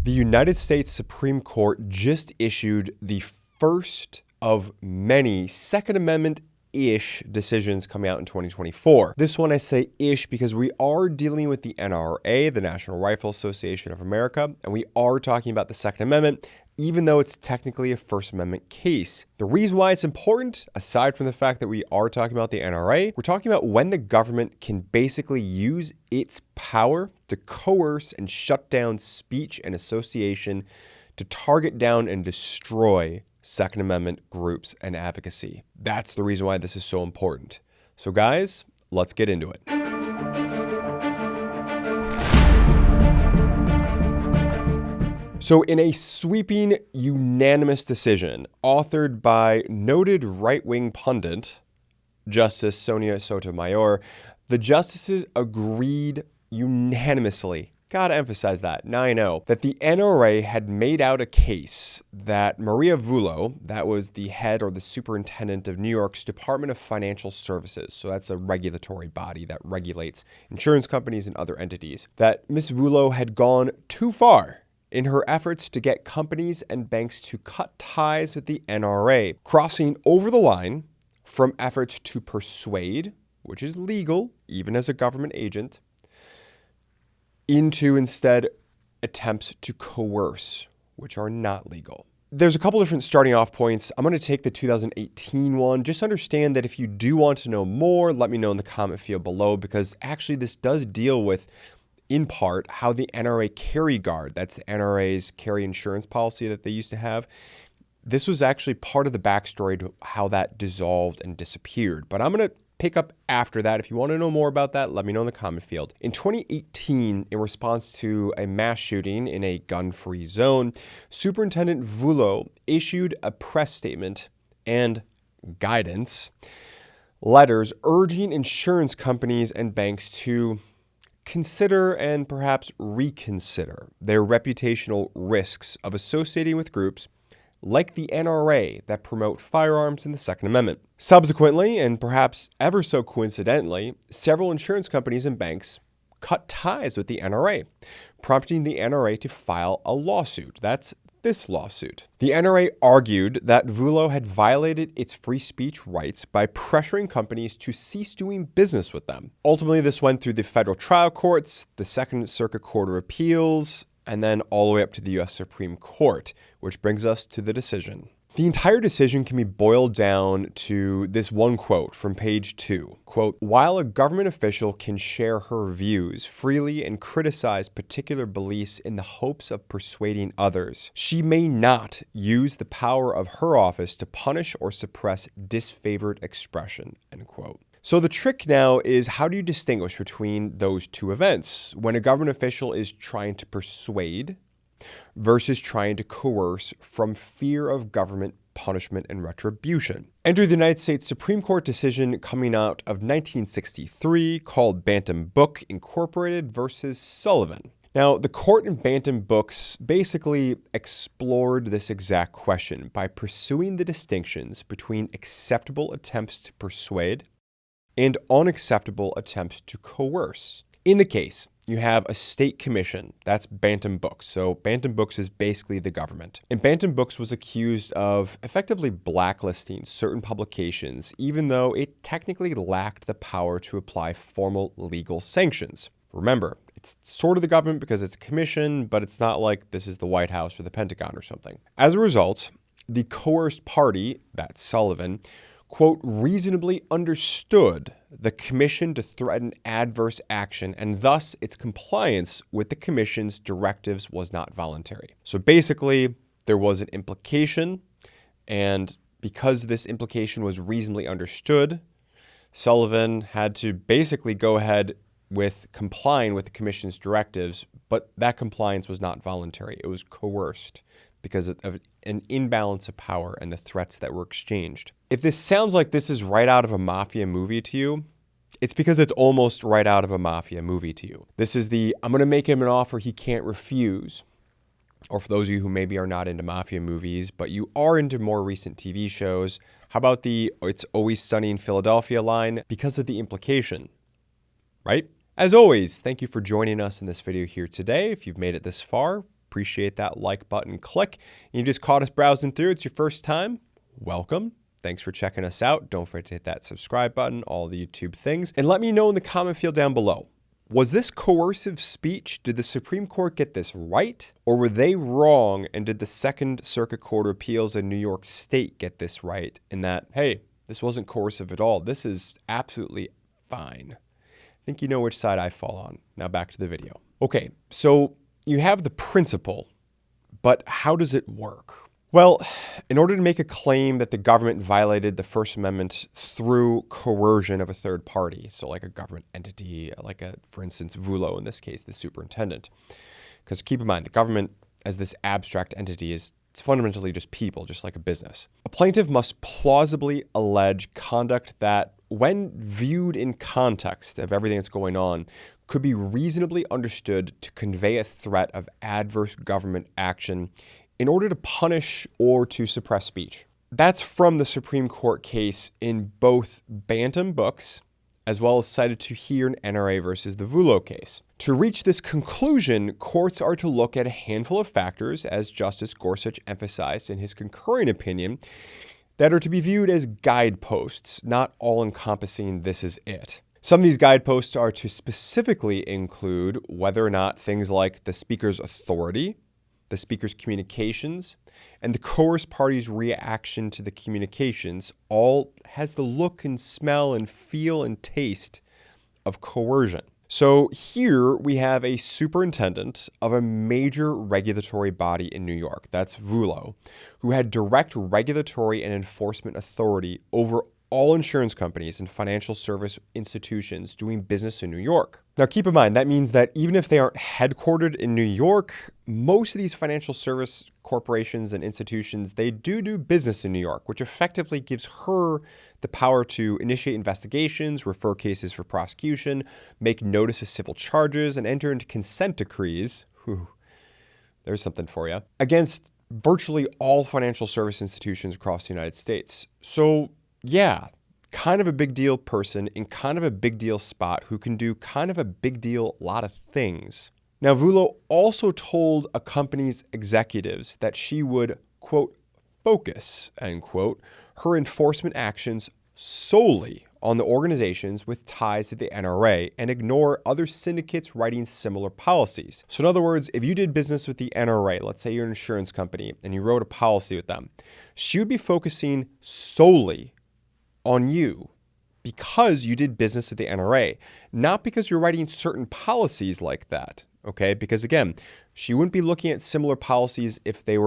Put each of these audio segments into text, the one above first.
The United States Supreme Court just issued the first of many Second Amendment-ish decisions coming out in 2024. This one I say ish because we are dealing with the NRA, the National Rifle Association of America, and we are talking about the Second Amendment, even though it's technically a First Amendment case. The reason why it's important, aside from the fact that we are talking about the NRA, we're talking about when the government can basically use its power to coerce and shut down speech and association to target down and destroy Second Amendment groups and advocacy. That's the reason why this is so important. So guys, let's get into it. So in a sweeping, unanimous decision authored by noted right-wing pundit, Justice Sonia Sotomayor, the justices agreed unanimously, gotta emphasize that, 9-0, that the NRA had made out a case that Maria Vullo, that was the head or the superintendent of New York's Department of Financial Services, so that's a regulatory body that regulates insurance companies and other entities, that Ms. Vullo had gone too far in her efforts to get companies and banks to cut ties with the NRA, crossing over the line from efforts to persuade, which is legal, even as a government agent, into instead attempts to coerce, which are not legal. There's a couple different starting off points. I'm going to take the 2018 one. Just understand that if you do want to know more, let me know in the comment field below, because actually this does deal with, in part, how the NRA Carry Guard, that's the NRA's carry insurance policy that they used to have, this was actually part of the backstory to how that dissolved and disappeared. But I'm going to pick up after that. If you want to know more about that, let me know in the comment field. In 2018, in response to a mass shooting in a gun-free zone, Superintendent Vullo issued a press statement and guidance letters urging insurance companies and banks to consider and perhaps reconsider their reputational risks of associating with groups like the NRA that promote firearms in the Second Amendment. Subsequently, and perhaps ever so coincidentally, several insurance companies and banks cut ties with the NRA, prompting the NRA to file a lawsuit. That's this lawsuit. The NRA argued that Vullo had violated its free speech rights by pressuring companies to cease doing business with them. Ultimately, this went through the federal trial courts, the Second Circuit Court of Appeals, and then all the way up to the U.S. Supreme Court, which brings us to the decision. The entire decision can be boiled down to this one quote from page 2. Quote, "While a government official can share her views freely and criticize particular beliefs in the hopes of persuading others, she may not use the power of her office to punish or suppress disfavored expression." End quote. So the trick now is, how do you distinguish between those two events when a government official is trying to persuade versus trying to coerce from fear of government punishment and retribution? Enter the United States Supreme Court decision coming out of 1963 called Bantam Book Incorporated versus Sullivan. Now, the court in Bantam Books basically explored this exact question by pursuing the distinctions between acceptable attempts to persuade and unacceptable attempts to coerce. In the case, you have a state commission, that's Bantam Books. So Bantam Books is basically the government. And Bantam Books was accused of effectively blacklisting certain publications, even though it technically lacked the power to apply formal legal sanctions. Remember, it's sort of the government because it's a commission, but it's not like this is the White House or the Pentagon or something. As a result, the coerced party, that's Sullivan, quote, reasonably understood the commission to threaten adverse action, and thus its compliance with the commission's directives was not voluntary. So basically, there was an implication, and because this implication was reasonably understood, Sullivan had to basically go ahead with complying with the commission's directives, but that compliance was not voluntary. It was coerced because of an imbalance of power and the threats that were exchanged. If this sounds like this is right out of a mafia movie to you, it's because it's almost right out of a mafia movie to you. This is the, I'm going to make him an offer he can't refuse. Or for those of you who maybe are not into mafia movies, but you are into more recent TV shows, how about the "It's Always Sunny in Philadelphia" line? Because of the implication, right? As always, thank you for joining us in this video here today. If you've made it this far, Appreciate that like button click. You just caught us browsing through. It's your first time. Welcome. Thanks for checking us out. Don't forget to hit that subscribe button, all the YouTube things. And let me know in the comment field down below. Was this coercive speech? Did the Supreme Court get this right? Or were they wrong? And did the Second Circuit Court of Appeals in New York State get this right? In that, hey, this wasn't coercive at all. This is absolutely fine. I think you know which side I fall on. Now back to the video. Okay, so you have the principle, but how does it work? Well, in order to make a claim that the government violated the First Amendment through coercion of a third party, so like a government entity, for instance, Vullo in this case, the superintendent. Because keep in mind, the government as this abstract entity it's fundamentally just people, just like a business. A plaintiff must plausibly allege conduct that, when viewed in context of everything that's going on, could be reasonably understood to convey a threat of adverse government action in order to punish or to suppress speech. That's from the Supreme Court case in both Bantam books, as well as cited to here in NRA versus the Vullo case. To reach this conclusion, courts are to look at a handful of factors, as Justice Gorsuch emphasized in his concurring opinion, that are to be viewed as guideposts, not all-encompassing this is it. Some of these guideposts are to specifically include whether or not things like the speaker's authority, the speaker's communications, and the coerced party's reaction to the communications all has the look and smell and feel and taste of coercion. So here we have a superintendent of a major regulatory body in New York, that's Vullo, who had direct regulatory and enforcement authority over all insurance companies and financial service institutions doing business in New York. Now, keep in mind, that means that even if they aren't headquartered in New York, most of these financial service corporations and institutions, they do business in New York, which effectively gives her the power to initiate investigations, refer cases for prosecution, make notice of civil charges, and enter into consent decrees. There's something for you. Against virtually all financial service institutions across the United States. So, yeah, kind of a big deal person in kind of a big deal spot who can do kind of a big deal lot of things. Now, Vullo also told a company's executives that she would, quote, focus, end quote, her enforcement actions solely on the organizations with ties to the NRA and ignore other syndicates writing similar policies. So in other words, if you did business with the NRA, let's say you're an insurance company and you wrote a policy with them, she would be focusing solely on you because you did business with the NRA, not because you're writing certain policies like that, okay? Because again, she wouldn't be looking at similar policies if they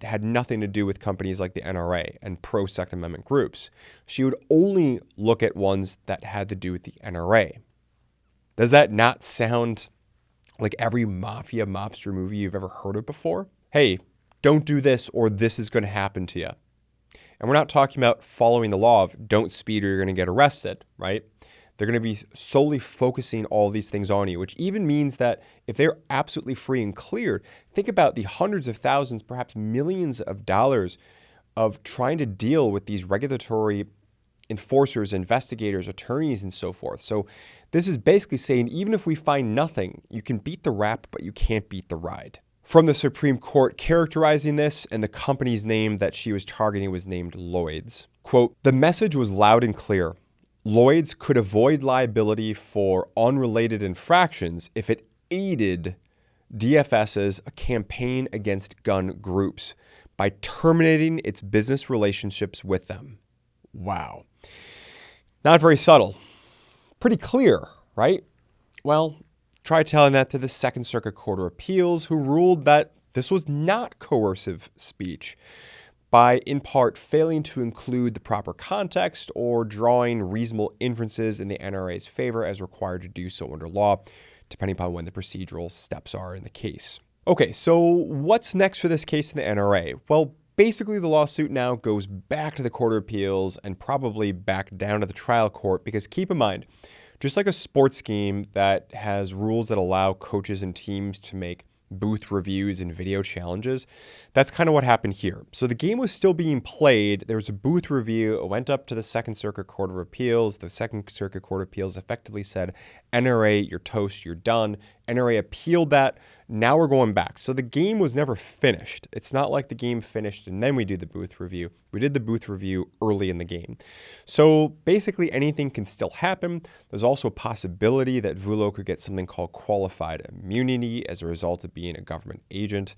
had nothing to do with companies like the NRA and pro-Second Amendment groups. She would only look at ones that had to do with the NRA. Does that not sound like every mafia mobster movie you've ever heard of before? Hey, don't do this or this is going to happen to you. And we're not talking about following the law of don't speed or you're going to get arrested, right? They're going to be solely focusing all these things on you, which even means that if they're absolutely free and cleared, think about the hundreds of thousands, perhaps millions of dollars of trying to deal with these regulatory enforcers, investigators, attorneys, and so forth. So this is basically saying, even if we find nothing, you can beat the rap, but you can't beat the ride. From the Supreme Court characterizing this, and the company's name that she was targeting was named Lloyd's. Quote, the message was loud and clear. Lloyd's could avoid liability for unrelated infractions if it aided DFS's campaign against gun groups by terminating its business relationships with them. Wow. Not very subtle. Pretty clear, right? Well, try telling that to the Second Circuit Court of Appeals, who ruled that this was not coercive speech by, in part, failing to include the proper context or drawing reasonable inferences in the NRA's favor as required to do so under law, depending upon when the procedural steps are in the case. Okay, so what's next for this case in the NRA? Well, basically the lawsuit now goes back to the Court of Appeals and probably back down to the trial court, because keep in mind, just like a sports game that has rules that allow coaches and teams to make booth reviews and video challenges, that's kind of what happened here. So the game was still being played. There was a booth review. It went up to the Second Circuit Court of Appeals. The Second Circuit Court of Appeals effectively said, NRA, you're toast, you're done. NRA appealed that. Now we're going back. So the game was never finished. It's not like the game finished and then we do the booth review. We did the booth review early in the game. So basically anything can still happen. There's also a possibility that Vullo could get something called qualified immunity as a result of being a government agent,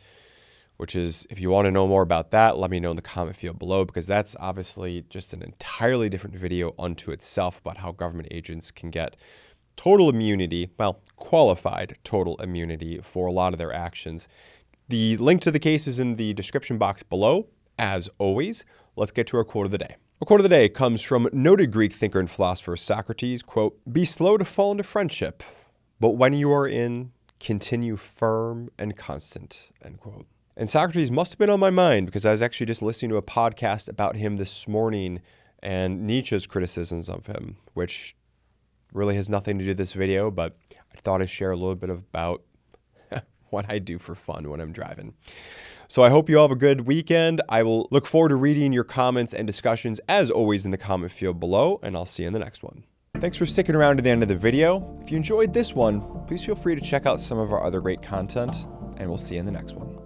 which is, if you want to know more about that, let me know in the comment field below, because that's obviously just an entirely different video unto itself about how government agents can get total immunity, well, qualified total immunity for a lot of their actions. The link to the case is in the description box below. As always, let's get to our quote of the day. Our quote of the day comes from noted Greek thinker and philosopher Socrates, quote, "Be slow to fall into friendship, but when you are in, continue firm and constant," end quote. And Socrates must have been on my mind because I was actually just listening to a podcast about him this morning and Nietzsche's criticisms of him, which really has nothing to do with this video, but I thought I'd share a little bit about what I do for fun when I'm driving. So I hope you all have a good weekend. I will look forward to reading your comments and discussions as always in the comment field below, and I'll see you in the next one. Thanks for sticking around to the end of the video. If you enjoyed this one, please feel free to check out some of our other great content, and we'll see you in the next one.